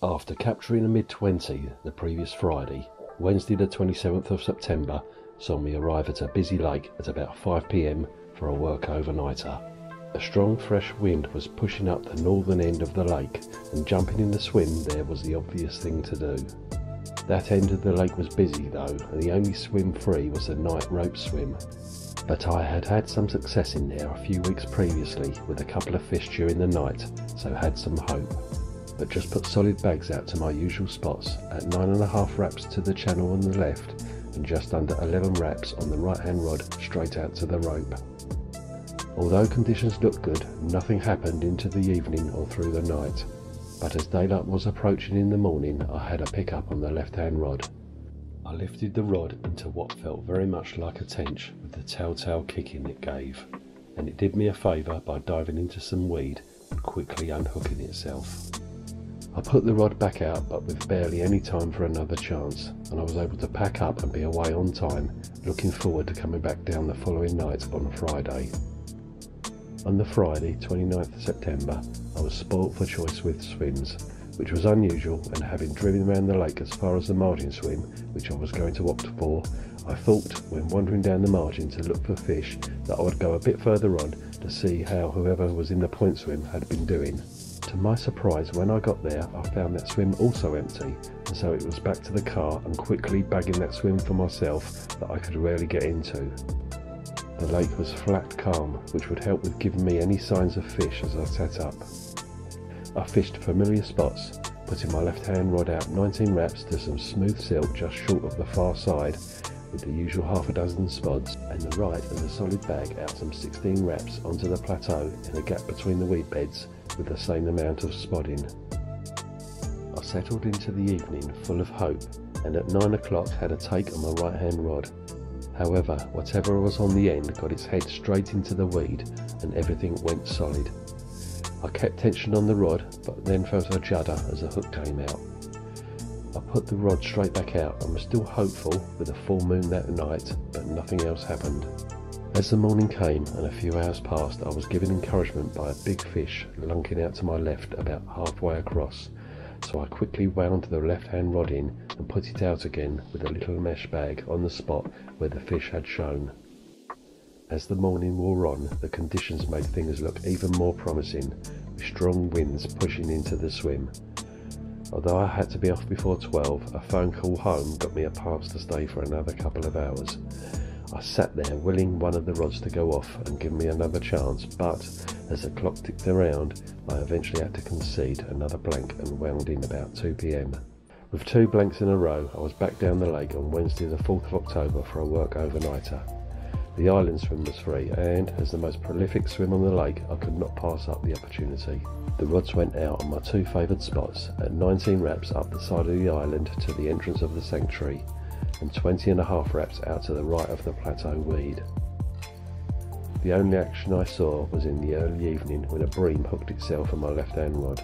After capturing a mid-20 the previous Friday, Wednesday the 27th of September saw me arrive at a busy lake at about 5 p.m. for a work overnighter. A strong fresh wind was pushing up the northern end of the lake, and jumping in the swim there was the obvious thing to do. That end of the lake was busy though, and the only swim free was the night rope swim. But I had had some success in there a few weeks previously with a couple of fish during the night, so had some hope. But just put solid bags out to my usual spots at 9.5 wraps to the channel on the left and just under 11 wraps on the right hand rod straight out to the rope. Although conditions looked good, nothing happened into the evening or through the night. But as daylight was approaching in the morning, I had a pickup on the left hand rod. I lifted the rod into what felt very much like a tench with the telltale kicking it gave, and it did me a favour by diving into some weed and quickly unhooking itself. I put the rod back out, but with barely any time for another chance, and I was able to pack up and be away on time, looking forward to coming back down the following night on Friday. On the Friday, 29th of September, I was spoilt for choice with swims, which was unusual, and having driven around the lake as far as the margin swim, which I was going to opt for, I thought, when wandering down the margin to look for fish, that I would go a bit further on to see how whoever was in the point swim had been doing. To my surprise, when I got there, I found that swim also empty, and so it was back to the car and quickly bagging that swim for myself that I could rarely get into. The lake was flat calm, which would help with giving me any signs of fish as I sat up. I fished familiar spots, putting my left hand rod out 19 wraps to some smooth silt just short of the far side with the usual half a dozen spods, and the right of the solid bag out some 16 wraps onto the plateau in a gap between the weed beds with the same amount of spodding. I settled into the evening full of hope, and at 9 o'clock had a take on my right hand rod. However, whatever was on the end got its head straight into the weed and everything went solid. I kept tension on the rod, but then felt a judder as the hook came out. I put the rod straight back out and was still hopeful with a full moon that night, but nothing else happened. As the morning came and a few hours passed, I was given encouragement by a big fish lunking out to my left about halfway across, so I quickly wound the left hand rod in and put it out again with a little mesh bag on the spot where the fish had shown. As the morning wore on, the conditions made things look even more promising, with strong winds pushing into the swim. Although I had to be off before 12, a phone call home got me a pass to stay for another couple of hours. I sat there willing one of the rods to go off and give me another chance, but as the clock ticked around, I eventually had to concede another blank and wound in about 2 p.m. With 2 blanks in a row, I was back down the lake on Wednesday the 4th of October for a work overnighter. The island swim was free, and as the most prolific swim on the lake, I could not pass up the opportunity. The rods went out on my 2 favoured spots at 19 wraps up the side of the island to the entrance of the sanctuary, and 20.5 wraps out to the right of the plateau weed. The only action I saw was in the early evening when a bream hooked itself on my left hand rod.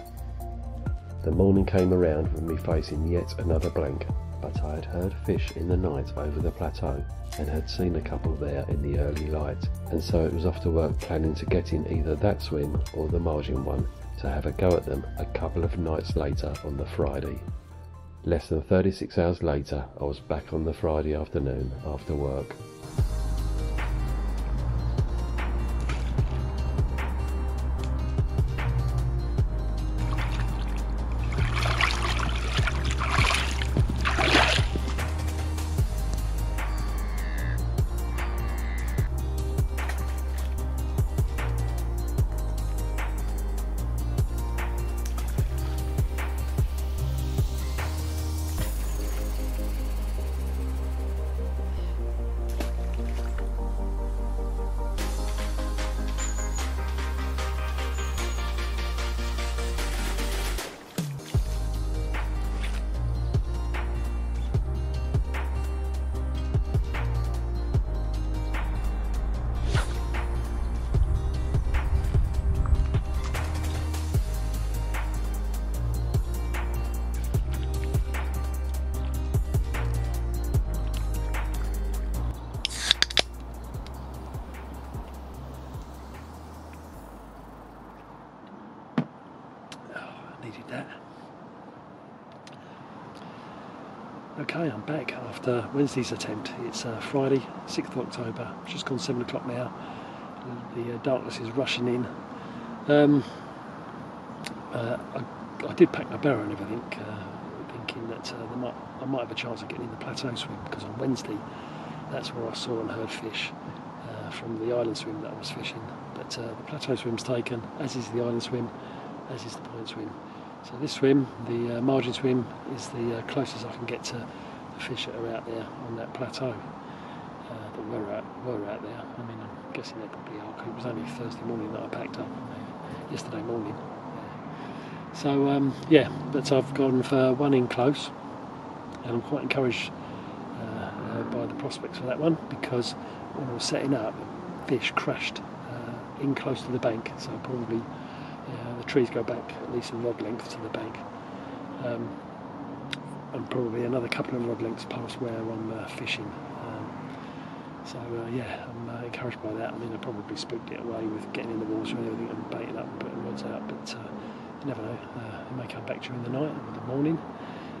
The morning came around with me facing yet another blank, but I had heard fish in the night over the plateau and had seen a couple there in the early light, and so it was off to work planning to get in either that swim or the margin one to have a go at them a couple of nights later on the Friday. Less than 36 hours later, I was back on the Friday afternoon after work. Needed that. Okay, I'm back after Wednesday's attempt. It's Friday, 6th of October, it's just gone 7 o'clock now. The darkness is rushing in. I did pack my barrow and everything, thinking that I might have a chance of getting in the plateau swim, because on Wednesday that's where I saw and heard fish from the island swim that I was fishing. But the plateau swim's taken, as is the island swim, as is the point swim. So this swim, the margin swim, is the closest I can get to the fish that are out there on that plateau that were out there. I mean, I'm guessing they probably are, because it was only Thursday morning that I packed up, yesterday morning. So yeah, but I've gone for one in close, and I'm quite encouraged by the prospects for that one, because when I was setting up, fish crashed in close to the bank, so probably the trees go back at least a rod length to the bank, and probably another couple of rod lengths past where I'm fishing. So yeah, I'm encouraged by that. I mean, I probably spooked it away with getting in the water and everything and baiting up and putting rods out, but you never know, it may come back during the night or the morning.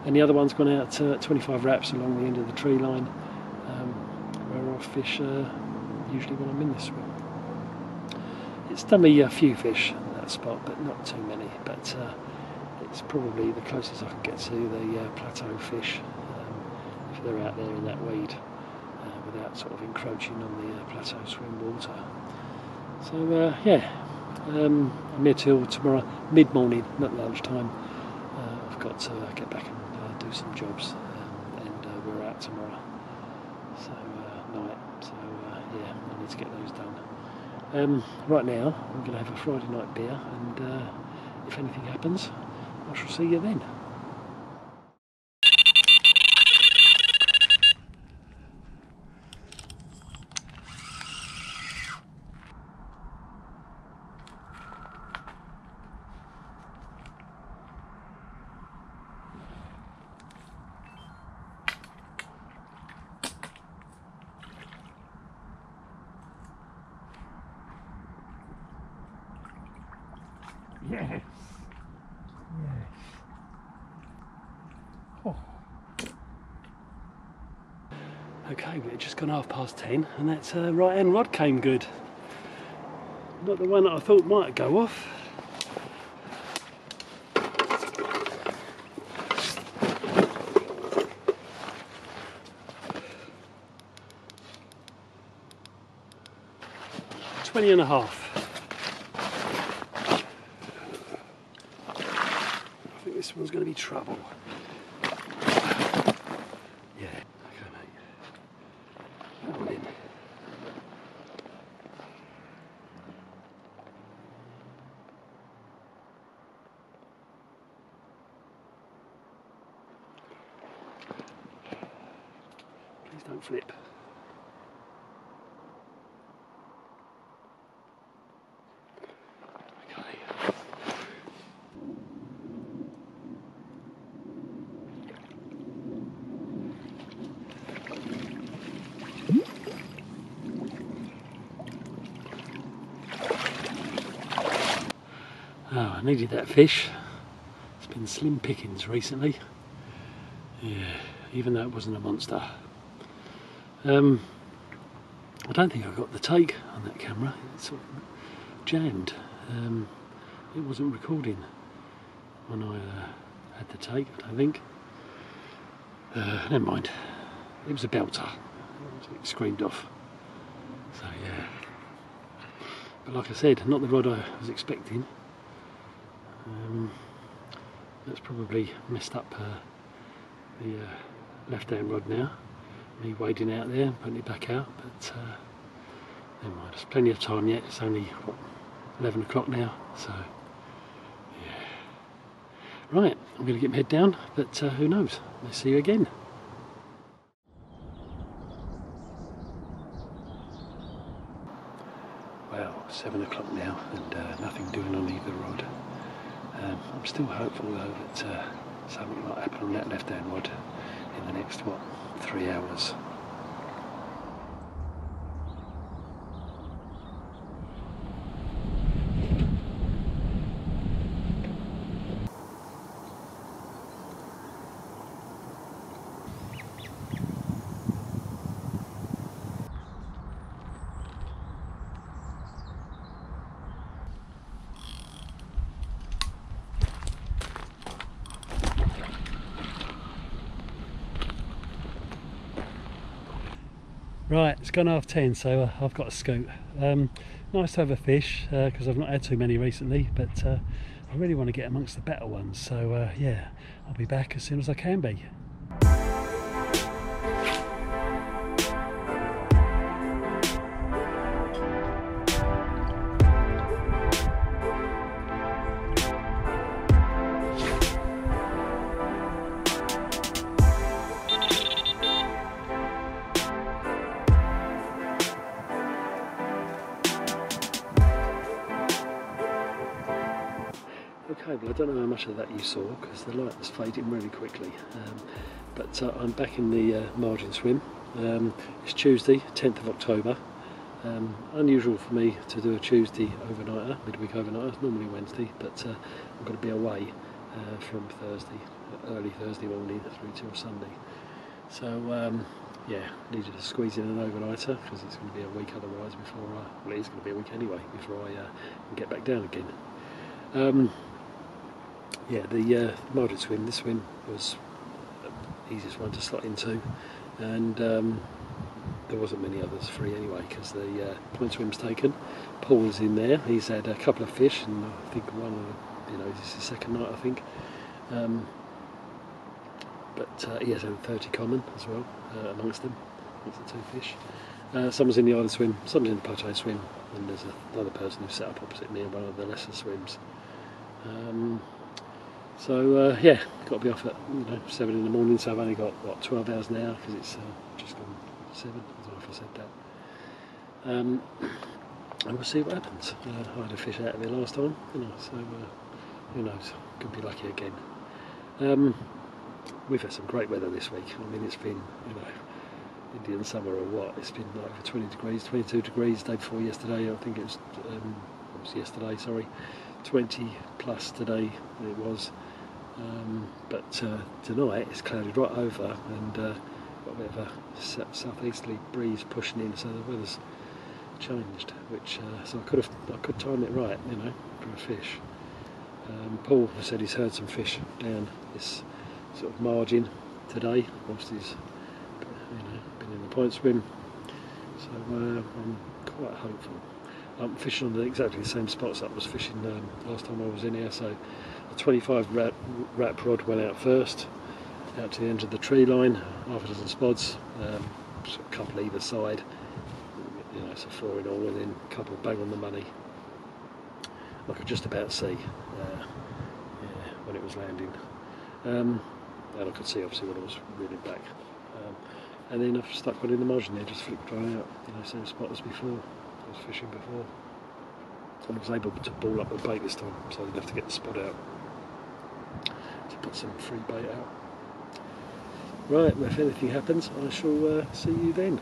And the other one's gone out 25 wraps along the end of the tree line, where I fish usually when I'm in this swim. It's done me a few fish in that spot, but not too many. But it's probably the closest I can get to the plateau fish, if they're out there in that weed, without sort of encroaching on the plateau swim water. So yeah, I'm here till tomorrow mid-morning, not lunchtime. I've got to get back and do some jobs, and we're out tomorrow. So night. So yeah, I need to get those done. Right now, I'm going to have a Friday night beer, and if anything happens, I shall see you then. Yes. Yes. Oh. Okay, we've just gone 10:30, and that right-hand rod came good. Not the one that I thought might go off. $20.5. This one's going to be trouble. Yeah, okay, mate. That one in. Please don't flip. Oh, I needed that fish. It's been slim pickings recently. Yeah, even though it wasn't a monster. I don't think I got the take on that camera. It sort of jammed. It wasn't recording when I had the take, I don't think. Never mind. It was a belter. It screamed off. So yeah. But like I said, not the rod I was expecting. That's probably messed up the left-hand rod now. Me wading out there, putting it back out, but never mind. There's plenty of time yet. It's only what, 11 o'clock now, so yeah. Right, I'm going to get my head down, but who knows? I'll see you again. Well, 7 o'clock now, and nothing doing on either rod. I'm still hopeful though that something might happen on that left-hand rod in the next, 3 hours. Right, it's gone 10:30, so I've got to scoot. Nice to have a fish, because I've not had too many recently, but I really want to get amongst the better ones, so yeah, I'll be back as soon as I can be. Okay, well I don't know how much of that you saw because the light was fading really quickly, but I'm back in the margin swim. It's Tuesday, 10th of October. Unusual for me to do a Tuesday overnighter, midweek overnighter. It's normally Wednesday, but I'm going to be away from Thursday, early Thursday morning through till Sunday. So yeah, needed to squeeze in an overnighter because it's going to be a week otherwise before well, it is going to be a week anyway before I can get back down again. Yeah, the margin swim, this swim was the easiest one to slot into, and there wasn't many others free anyway because the point swim's taken. Paul is in there, he's had a couple of fish, and I think one of the, this is his second night I think, but he has had 30 common as well amongst them, amongst the two fish. Someone's in the island swim, someone's in the Pote swim, and there's another person who's set up opposite me in one of the lesser swims. So yeah, got to be off at 7 in the morning, so I've only got what 12 hours now because it's just gone 7. I don't know if I said that. And we'll see what happens. I had a fish out of there last time, so who knows? Could be lucky again. We've had some great weather this week. I mean, it's been Indian summer or what? It's been like over 20 degrees, 22 degrees. Day before yesterday, I think it was yesterday. Sorry. 20 plus today it was, but tonight it's clouded right over and got a bit of a southeasterly breeze pushing in, so the weather's changed, which so I could time it right, for a fish. Paul said he's heard some fish down this sort of margin today, whilst he's been in the point swim, so I'm quite hopeful. I'm fishing on exactly the same spots that I was fishing last time I was in here, so a 25 wrap rod went out first, out to the end of the tree line, half a dozen spods, a couple either side, so 4 in all, and then a couple bang on the money. I could just about see when it was landing, and I could see obviously when I was reeling back, and then I've stuck one in the margin there, just flicked right out, same spot as before. I was fishing before. I was able to ball up the bait this time, so I didn't have to get the spot out to put some free bait out. Right, well, if anything happens, I shall see you then.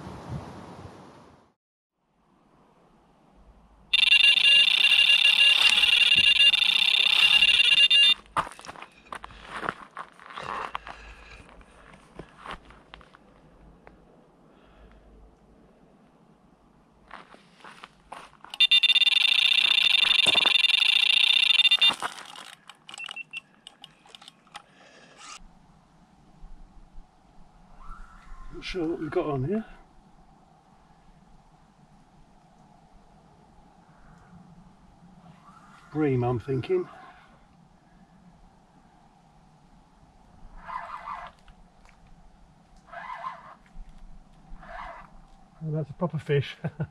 Not sure what we've got on here. Bream, I'm thinking. Oh, that's a proper fish. That's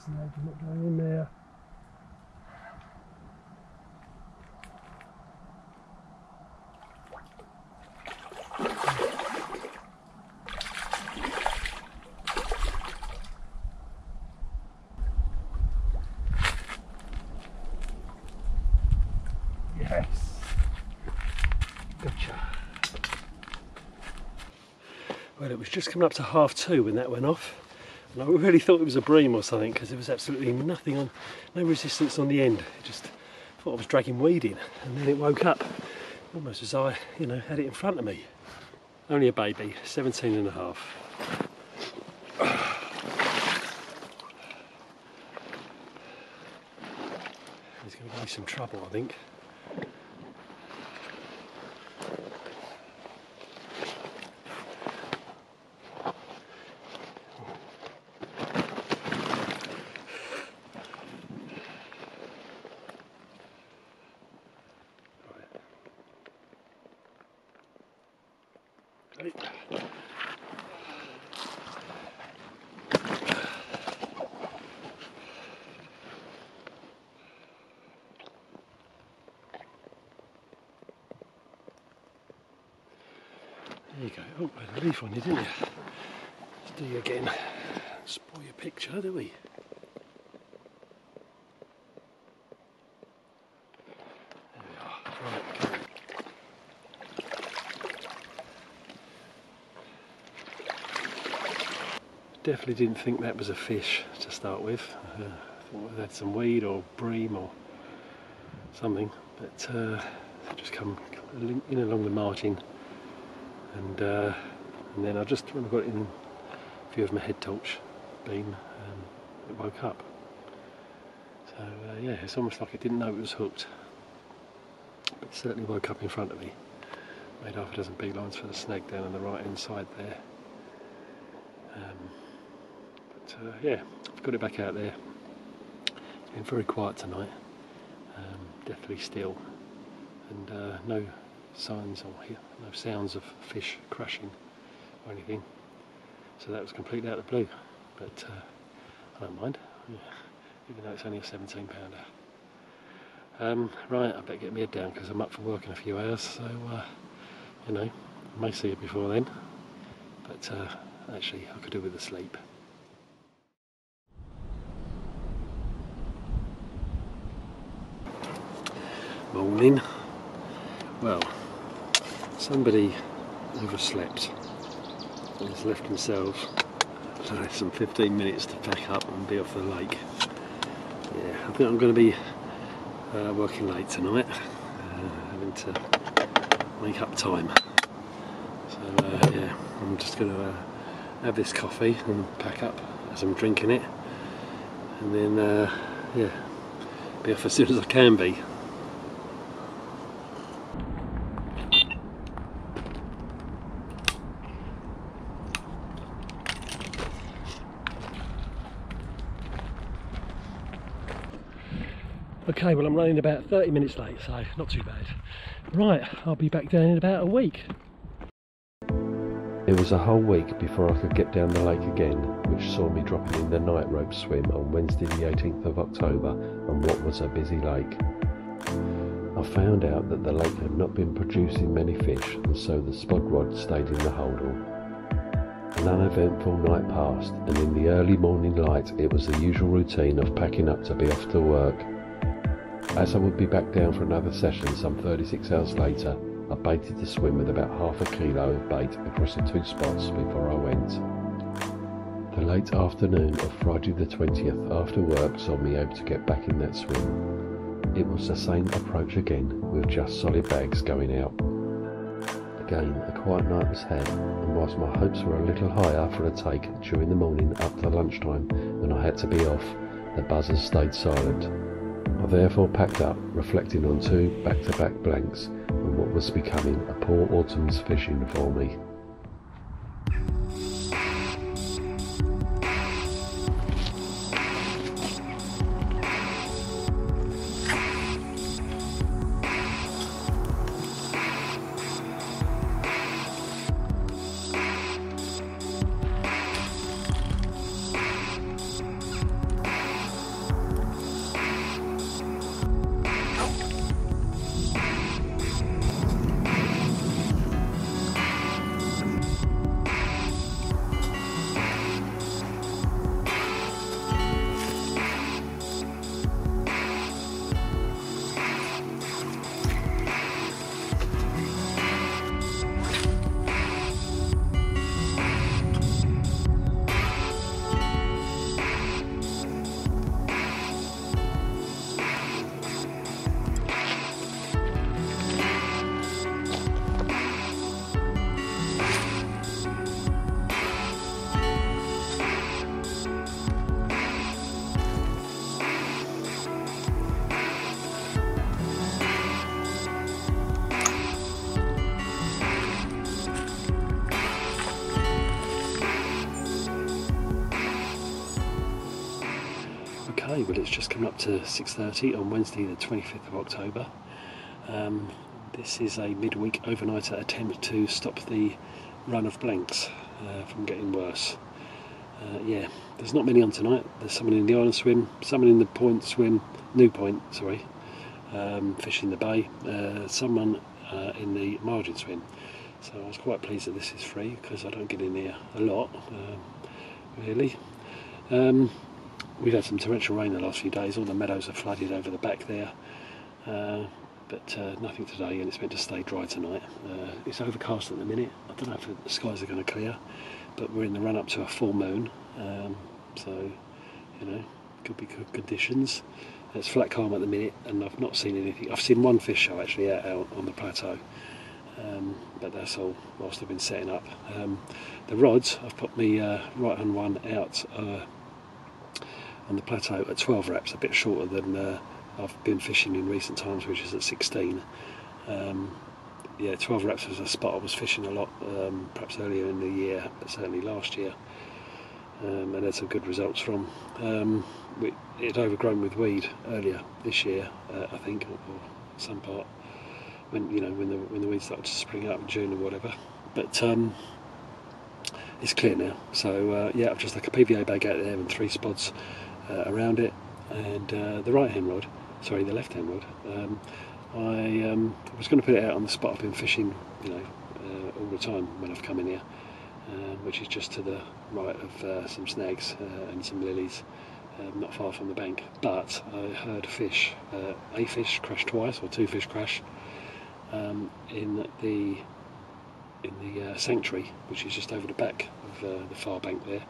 not going in there. Yes. Gotcha. Well, it was just coming up to 2:30 when that went off, and I really thought it was a bream or something because there was absolutely nothing on, no resistance on the end. It just thought I was dragging weed in, and then it woke up almost as I, had it in front of me. Only a baby, 17 and a half. He's going to give me some trouble, I think. Okay. There you go. Oh, I had a leaf on you, didn't you? Let's do you again. Spoil your picture, do we? There we are. Right, go. Definitely didn't think that was a fish to start with. I thought we'd had some weed or bream or something, but just come in along the margin, and then I just, when I got in view of my head torch beam, it woke up. So yeah, it's almost like it didn't know it was hooked, but it certainly woke up in front of me. Made half a dozen beelines for the snag down on the right hand side there. Yeah, I've got it back out there. It's been very quiet tonight, deathly still, and no signs or no sounds of fish crashing or anything. So that was completely out of the blue, but I don't mind, even though it's only a 17 pounder. Right, I better get my head down because I'm up for work in a few hours, so you know, I may see it before then, but actually I could do with a sleep. Morning. Well, somebody overslept and has left themselves some 15 minutes to pack up and be off the lake. Yeah, I think I'm going to be working late tonight, having to make up time. So yeah, I'm just going to have this coffee and pack up as I'm drinking it, and then yeah, be off as soon as I can be. Okay, well I'm running about 30 minutes late, so not too bad. Right, I'll be back down in about a week. It was a whole week before I could get down the lake again, which saw me dropping in the night rope swim on Wednesday the 18th of October on what was a busy lake. I found out that the lake had not been producing many fish, and so the spod rod stayed in the holdall. An uneventful night passed, and in the early morning light it was the usual routine of packing up to be off to work. As I would be back down for another session some 36 hours later, I baited the swim with about half a kilo of bait across the 2 spots before I went. The late afternoon of Friday the 20th after work saw me able to get back in that swim. It was the same approach again, with just solid bags going out. Again, a quiet night was had, and whilst my hopes were a little higher for a take during the morning up to lunchtime when I had to be off, the buzzers stayed silent. I therefore packed up, reflecting on 2 back-to-back blanks and what was becoming a poor autumn's fishing for me. Okay, well it's just come up to 6:30 on Wednesday the 25th of October. This is a midweek overnighter attempt to stop the run of blanks from getting worse. Yeah, there's not many on tonight. There's someone in the island swim, someone in the point swim, New Point, sorry, fishing the bay, someone in the margin swim. So I was quite pleased that this is free because I don't get in here a lot, really. We've had some torrential rain the last few days. All the meadows are flooded over the back there, but nothing today, and it's meant to stay dry tonight. It's overcast at the minute. I don't know if the skies are going to clear, but we're in the run up to a full moon, so you know, could be good conditions. It's flat calm at the minute, and I've not seen anything. I've seen one fish show actually out on the plateau, but that's all whilst I've been setting up. The rods, I've put my right hand one out on the plateau at 12 wraps, a bit shorter than I've been fishing in recent times, which is at 16. Yeah, 12 wraps was a spot I was fishing a lot, perhaps earlier in the year, but certainly last year, and had some good results from. It had overgrown with weed earlier this year, I think, or some part, when the weeds started to spring up in June or whatever. But it's clear now. So yeah, I've just like a PVA bag out there and 3 spots around it, and the the left hand rod. I was going to put it out on the spot I've been fishing, all the time when I've come in here, which is just to the right of some snags and some lilies, not far from the bank. But I heard a fish crash twice, or 2 fish crash, in the sanctuary, which is just over the back of the far bank there.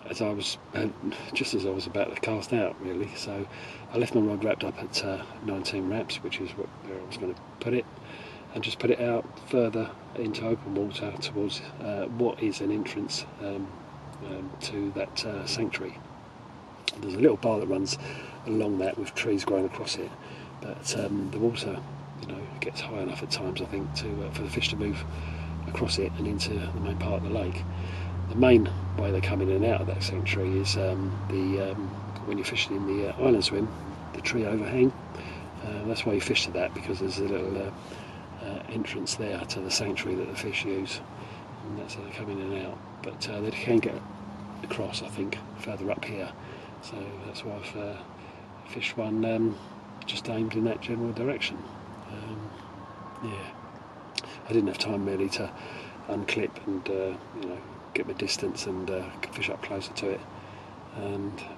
As I was about to cast out, really. So I left my rod wrapped up at 19 wraps, which is where I was going to put it, and just put it out further into open water towards what is an entrance to that sanctuary. There's a little bar that runs along that with trees growing across it, but the water, gets high enough at times, I think, for the fish to move across it and into the main part of the lake. The main way they come in and out of that sanctuary is when you're fishing in the island swim, the tree overhang. That's why you fish to that, because there's a little entrance there to the sanctuary that the fish use, and that's how they come in and out. But they can get across, I think, further up here. So that's why I've fished one just aimed in that general direction. Yeah, I didn't have time really to unclip and get my distance and fish up closer to it.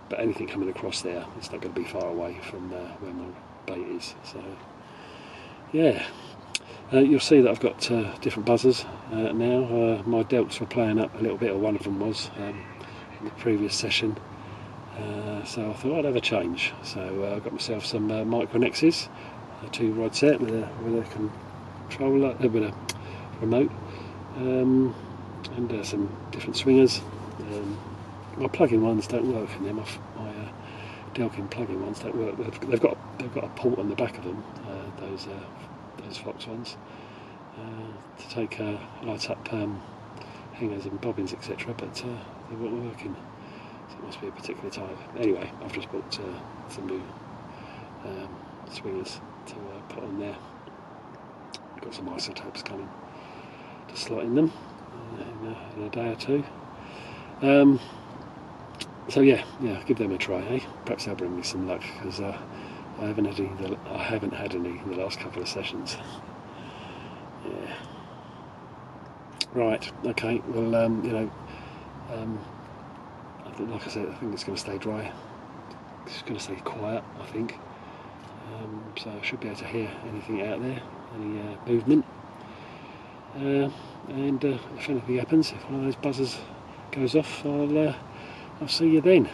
But anything coming across there, it's not going to be far away from where my bait is. So yeah, you'll see that I've got different buzzers now. My delts were playing up a little bit, or one of them was, in the previous session. So I thought I'd have a change. So I got myself some Micronexes, a 2 rod set with a controller, with a remote, and some different swingers. My plug-in ones don't work in them. My Delkin plug-in ones don't work. They've got a port on the back of them. Those Fox ones to take light up hangers and bobbins, etc. But they weren't working. So it must be a particular type. Anyway, I've just bought some new swingers to put on there. I've got some isotopes coming to slot in them in a day or two. So yeah, give them a try, eh? Perhaps they'll bring me some luck, because I haven't had any in the last couple of sessions. Yeah. Right. Okay. Well, like I said, I think it's going to stay dry. It's going to stay quiet, I think. So I should be able to hear anything out there, any movement. And if anything happens, if one of those buzzers goes off, I'll see you then.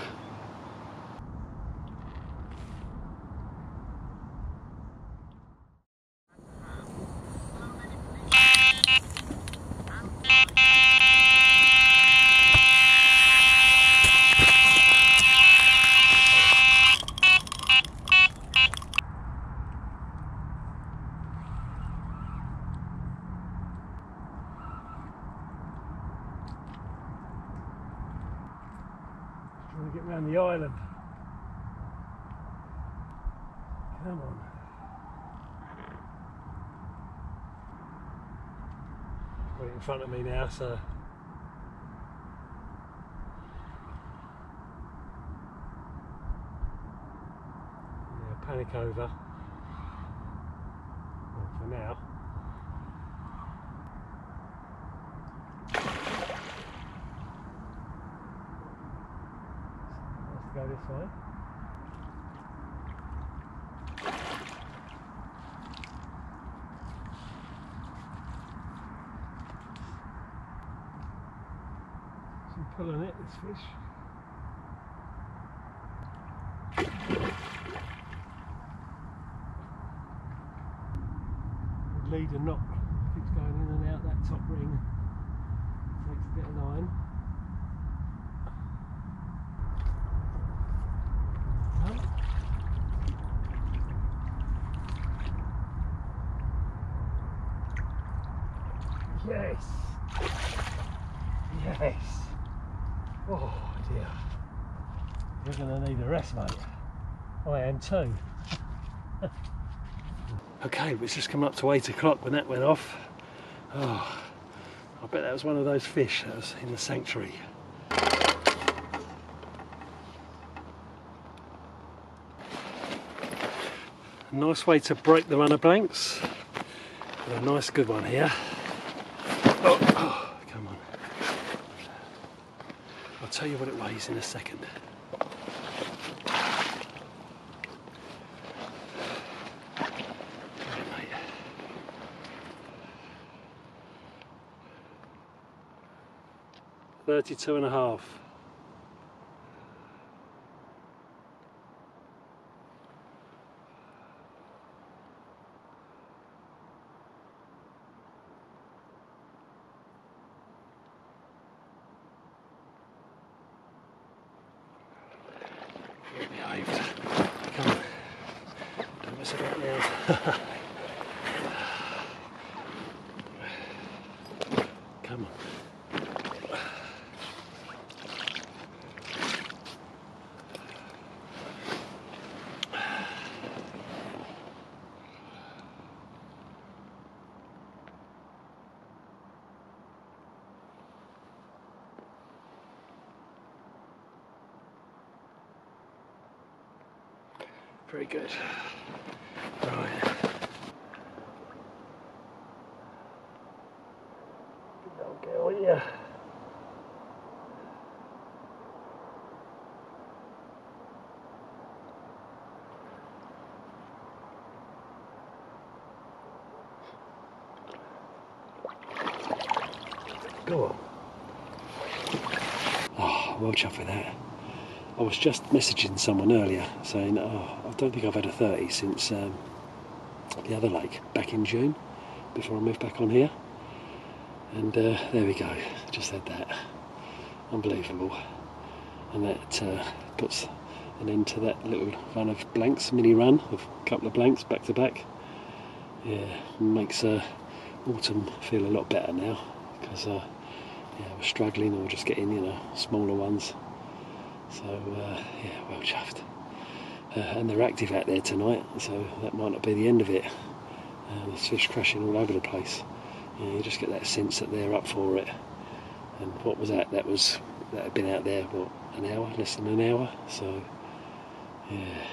Trying to get round the island. Come on. got it in front of me now, so yeah, panic over. Well, for now. Let's go this way. Pulling it, this fish. The leader knot keeps going in and out that top ring. Takes a bit of line. Yes! Yes! Oh dear, you're going to need a rest, mate. I am too. Okay, it's just coming up to 8 o'clock when that went off. Oh, I bet that was one of those fish that was in the sanctuary. A nice way to break the run of blanks. A nice good one here. Oh, come on. I'll tell you what it weighs in a second. Right, mate. $32.5. Behaved. Come on. Don't mess about now. Come on. Very good. Right. Big old girl here. Go on. Oh, well chuffed with that. I was just messaging someone earlier saying, oh, I don't think I've had a 30 since the other lake back in June, before I moved back on here. And there we go, just had that. Unbelievable. And that puts an end to that little run of blanks, mini run of a couple of blanks back to back. Yeah, makes autumn feel a lot better now, because yeah, we're struggling or just getting, you know, smaller ones. So yeah, well chuffed. And they're active out there tonight, so that might not be the end of it. There's fish crashing all over the place. You just get that sense that they're up for it. And what was that? That had been out there, what, an hour, less than an hour? So yeah,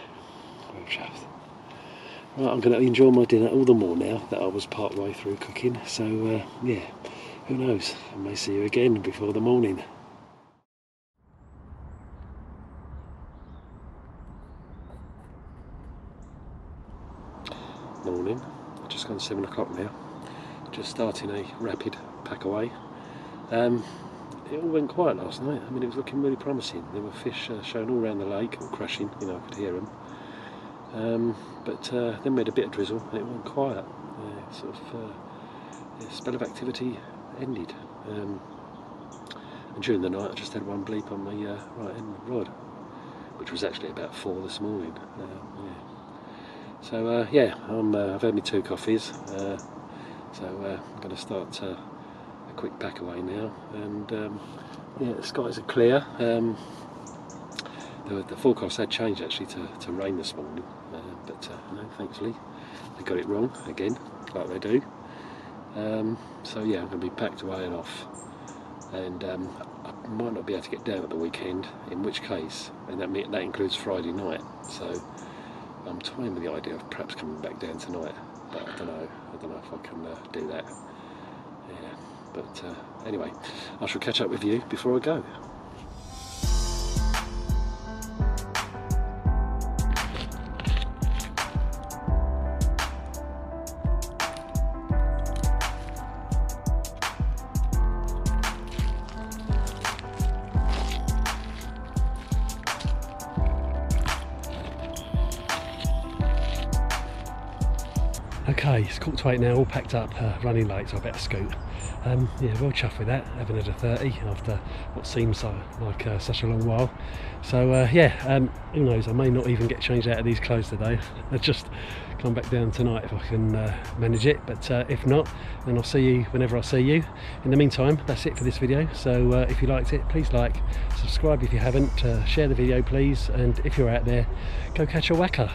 well chuffed. Right, I'm going to enjoy my dinner all the more now that I was part way through cooking. So yeah, who knows? I may see you again before the morning. Morning, just gone 7 o'clock now, just starting a rapid pack away. It all went quiet last night. I mean, it was looking really promising. There were fish showing all around the lake, all crashing, you know, I could hear them. But then we had a bit of drizzle and it went quiet. The spell of activity ended. And during the night I just had one bleep on the right end rod, which was actually about 4 this morning. Yeah. So yeah, I've had my 2 coffees, so I'm going to start a quick pack away now, and yeah, the skies are clear. The forecast had changed actually to rain this morning, but no, thankfully they got it wrong again, like they do. So yeah, I'm going to be packed away and off, and I might not be able to get down at the weekend, in which case, and that includes Friday night, so I'm toying with the idea of perhaps coming back down tonight, but I don't know if I can do that. Yeah, but anyway, I shall catch up with you before I go. Okay, it's 7:45 now, all packed up, running late, so I better scoot. Yeah, well chuffed with that, having had a 30 after what seems like such a long while. So yeah, who knows, I may not even get changed out of these clothes today. I'll just come back down tonight if I can manage it, but if not, then I'll see you whenever I see you. In the meantime, that's it for this video, so if you liked it, please like, subscribe if you haven't, share the video please, and if you're out there, go catch a whacker.